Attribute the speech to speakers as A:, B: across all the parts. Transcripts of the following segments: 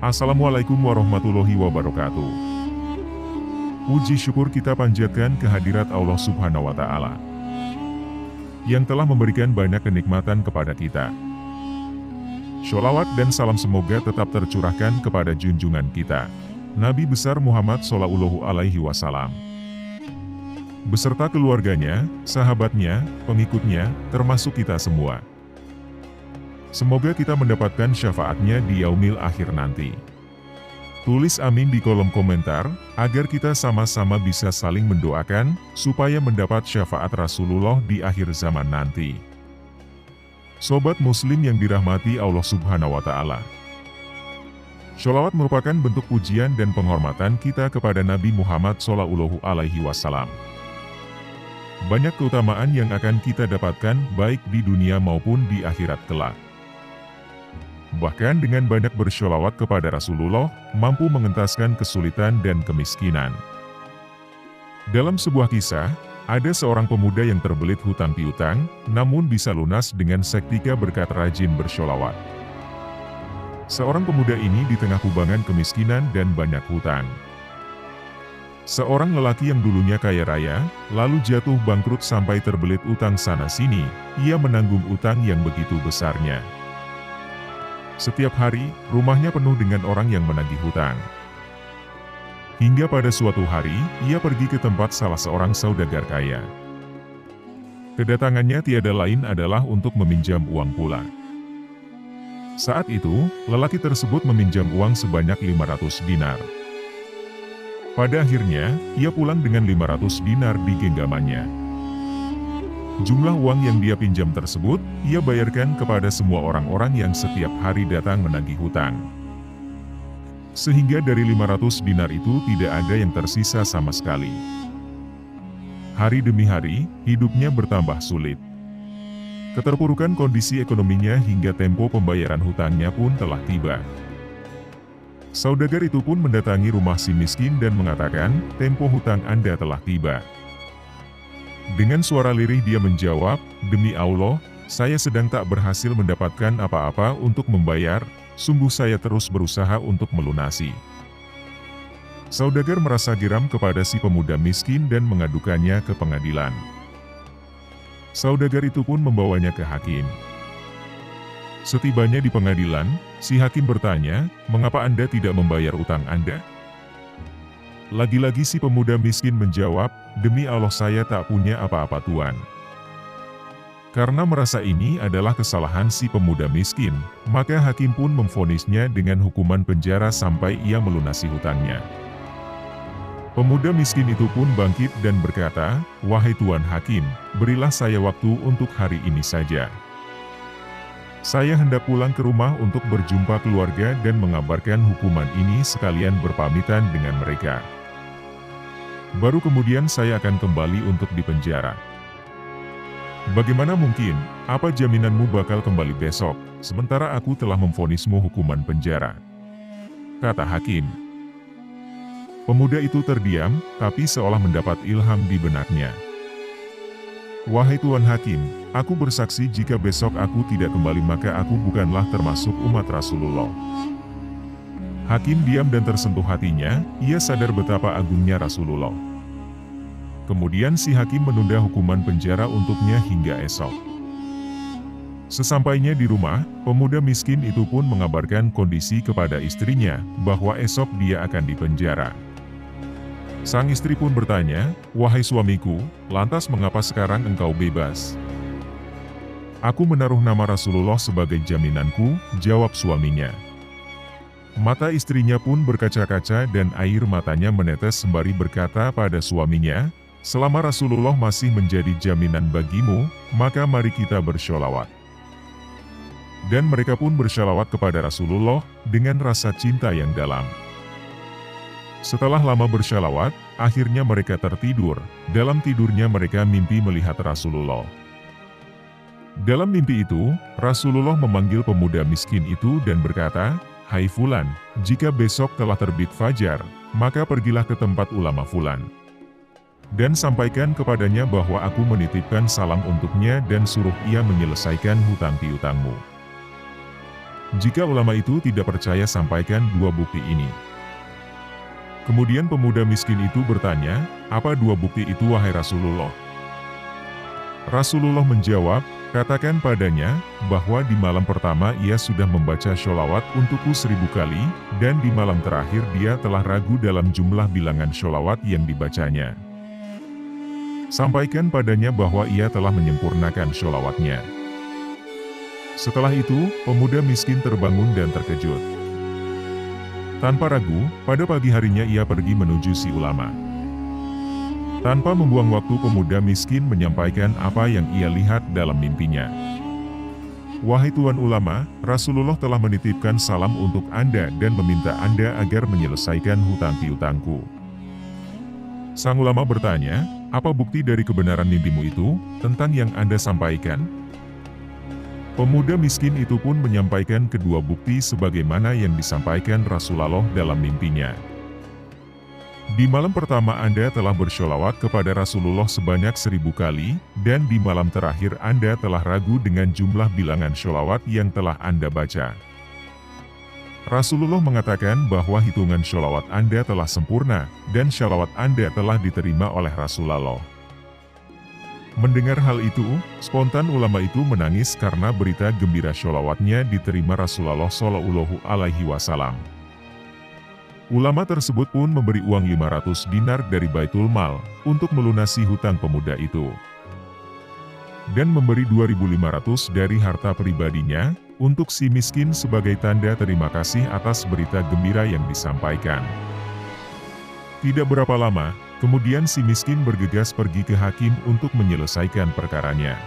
A: Assalamualaikum warahmatullahi wabarakatuh. Puji syukur kita panjatkan kehadirat Allah Subhanahu wa Ta'ala yang telah memberikan banyak kenikmatan kepada kita. Sholawat dan salam semoga tetap tercurahkan kepada junjungan kita, Nabi besar Muhammad Shallallahu Alaihi Wasallam, beserta keluarganya, sahabatnya, pengikutnya, termasuk kita semua. Semoga kita mendapatkan syafaatnya di yaumil akhir nanti. Tulis amin di kolom komentar, agar kita sama-sama bisa saling mendoakan, supaya mendapat syafaat Rasulullah di akhir zaman nanti. Sobat Muslim yang dirahmati Allah Subhanahu wa Ta'ala, sholawat merupakan bentuk pujian dan penghormatan kita kepada Nabi Muhammad Shallallahu Alaihi Wasallam. Banyak keutamaan yang akan kita dapatkan baik di dunia maupun di akhirat kelak. Bahkan dengan banyak bersholawat kepada Rasulullah, mampu mengentaskan kesulitan dan kemiskinan. Dalam sebuah kisah, ada seorang pemuda yang terbelit hutang piutang, namun bisa lunas dengan seketika berkat rajin bersholawat. Seorang pemuda ini di tengah kubangan kemiskinan dan banyak hutang. Seorang lelaki yang dulunya kaya raya, lalu jatuh bangkrut sampai terbelit utang sana-sini, ia menanggung utang yang begitu besarnya. Setiap hari, rumahnya penuh dengan orang yang menagih hutang. Hingga pada suatu hari, ia pergi ke tempat salah seorang saudagar kaya. Kedatangannya tiada lain adalah untuk meminjam uang pula. Saat itu, lelaki tersebut meminjam uang sebanyak 500 dinar. Pada akhirnya, ia pulang dengan 500 dinar di genggamannya. Jumlah uang yang dia pinjam tersebut, ia bayarkan kepada semua orang-orang yang setiap hari datang menagih hutang. Sehingga dari 500 dinar itu tidak ada yang tersisa sama sekali. Hari demi hari, hidupnya bertambah sulit. Keterpurukan kondisi ekonominya hingga tempo pembayaran hutangnya pun telah tiba. Saudagar itu pun mendatangi rumah si miskin dan mengatakan, "Tempo hutang Anda telah tiba." Dengan suara lirih dia menjawab, "Demi Allah, saya sedang tak berhasil mendapatkan apa-apa untuk membayar, sungguh saya terus berusaha untuk melunasi." Saudagar merasa geram kepada si pemuda miskin dan mengadukannya ke pengadilan. Saudagar itu pun membawanya ke hakim. Setibanya di pengadilan, si hakim bertanya, "Mengapa Anda tidak membayar utang Anda?" Lagi-lagi si pemuda miskin menjawab, "Demi Allah saya tak punya apa-apa Tuan." Karena merasa ini adalah kesalahan si pemuda miskin, maka hakim pun memvonisnya dengan hukuman penjara sampai ia melunasi hutangnya. Pemuda miskin itu pun bangkit dan berkata, "Wahai Tuan Hakim, berilah saya waktu untuk hari ini saja. Saya hendak pulang ke rumah untuk berjumpa keluarga dan mengabarkan hukuman ini sekalian berpamitan dengan mereka. Baru kemudian saya akan kembali untuk dipenjara." "Bagaimana mungkin? Apa jaminanmu bakal kembali besok, sementara aku telah memvonismu hukuman penjara?" kata hakim. Pemuda itu terdiam, tapi seolah mendapat ilham di benaknya. "Wahai Tuan Hakim, aku bersaksi jika besok aku tidak kembali maka aku bukanlah termasuk umat Rasulullah." Hakim diam dan tersentuh hatinya, ia sadar betapa agungnya Rasulullah. Kemudian si hakim menunda hukuman penjara untuknya hingga esok. Sesampainya di rumah, pemuda miskin itu pun mengabarkan kondisi kepada istrinya, bahwa esok dia akan dipenjara. Sang istri pun bertanya, "Wahai suamiku, lantas mengapa sekarang engkau bebas?" "Aku menaruh nama Rasulullah sebagai jaminanku," jawab suaminya. Mata istrinya pun berkaca-kaca dan air matanya menetes sembari berkata pada suaminya, "Selama Rasulullah masih menjadi jaminan bagimu, maka mari kita bersholawat." Dan mereka pun bersholawat kepada Rasulullah dengan rasa cinta yang dalam. Setelah lama bersholawat, akhirnya mereka tertidur. Dalam tidurnya mereka mimpi melihat Rasulullah. Dalam mimpi itu, Rasulullah memanggil pemuda miskin itu dan berkata, "Hai Fulan, jika besok telah terbit fajar, maka pergilah ke tempat ulama Fulan. Dan sampaikan kepadanya bahwa aku menitipkan salam untuknya dan suruh ia menyelesaikan hutang piutangmu." Jika ulama itu tidak percaya, sampaikan dua bukti ini. Kemudian pemuda miskin itu bertanya, apa dua bukti itu wahai Rasulullah? Rasulullah menjawab, katakan padanya, bahwa di malam pertama ia sudah membaca sholawat untukku 1000 kali, dan di malam terakhir dia telah ragu dalam jumlah bilangan sholawat yang dibacanya. Sampaikan padanya bahwa ia telah menyempurnakan sholawatnya. Setelah itu, pemuda miskin terbangun dan terkejut. Tanpa ragu, pada pagi harinya ia pergi menuju si ulama. Tanpa membuang waktu, pemuda miskin menyampaikan apa yang ia lihat dalam mimpinya. Wahai Tuan Ulama, Rasulullah telah menitipkan salam untuk Anda dan meminta Anda agar menyelesaikan hutang piutangku. Sang ulama bertanya, apa bukti dari kebenaran mimpimu itu, tentang yang Anda sampaikan? Pemuda miskin itu pun menyampaikan kedua bukti sebagaimana yang disampaikan Rasulullah dalam mimpinya. Di malam pertama Anda telah bersholawat kepada Rasulullah sebanyak 1000 kali, dan di malam terakhir Anda telah ragu dengan jumlah bilangan sholawat yang telah Anda baca. Rasulullah mengatakan bahwa hitungan sholawat Anda telah sempurna, dan sholawat Anda telah diterima oleh Rasulullah. Mendengar hal itu, spontan ulama itu menangis karena berita gembira sholawatnya diterima Rasulullah Shallallahu Alaihi Wasallam. Ulama tersebut pun memberi uang 500 dinar dari Baitul Mal untuk melunasi hutang pemuda itu, dan memberi 2.500 dari harta pribadinya untuk si miskin sebagai tanda terima kasih atas berita gembira yang disampaikan. Tidak berapa lama, kemudian si miskin bergegas pergi ke hakim untuk menyelesaikan perkaranya.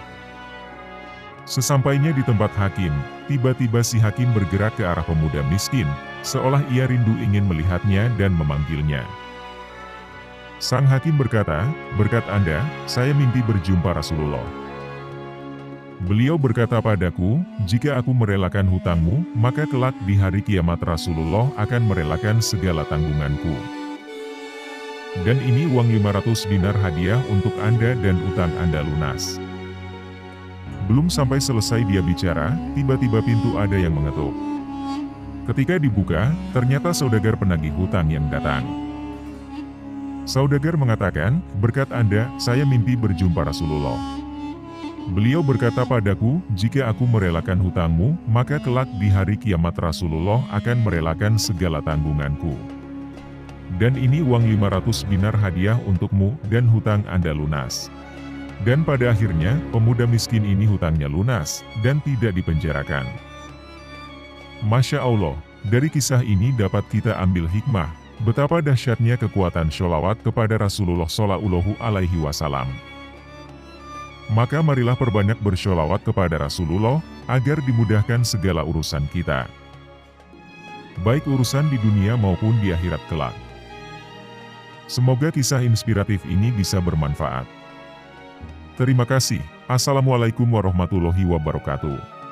A: Sesampainya di tempat hakim, tiba-tiba si hakim bergerak ke arah pemuda miskin, seolah ia rindu ingin melihatnya dan memanggilnya. Sang hakim berkata, berkat Anda, saya mimpi berjumpa Rasulullah. Beliau berkata padaku, jika aku merelakan hutangmu, maka kelak di hari kiamat Rasulullah akan merelakan segala tanggunganku. Dan ini uang 500 dinar hadiah untuk Anda dan utang Anda lunas. Belum sampai selesai dia bicara, tiba-tiba pintu ada yang mengetuk. Ketika dibuka, ternyata saudagar penagih hutang yang datang. Saudagar mengatakan, berkat Anda, saya mimpi berjumpa Rasulullah. Beliau berkata padaku, jika aku merelakan hutangmu, maka kelak di hari kiamat Rasulullah akan merelakan segala tanggunganku. Dan ini uang 500 dinar hadiah untukmu dan hutang Anda lunas. Dan pada akhirnya, pemuda miskin ini hutangnya lunas, dan tidak dipenjarakan. Masya Allah, dari kisah ini dapat kita ambil hikmah, betapa dahsyatnya kekuatan sholawat kepada Rasulullah Shallallahu Alaihi Wasallam. Maka marilah perbanyak bersholawat kepada Rasulullah, agar dimudahkan segala urusan kita. Baik urusan di dunia maupun di akhirat kelak. Semoga kisah inspiratif ini bisa bermanfaat. Terima kasih. Assalamualaikum warahmatullahi wabarakatuh.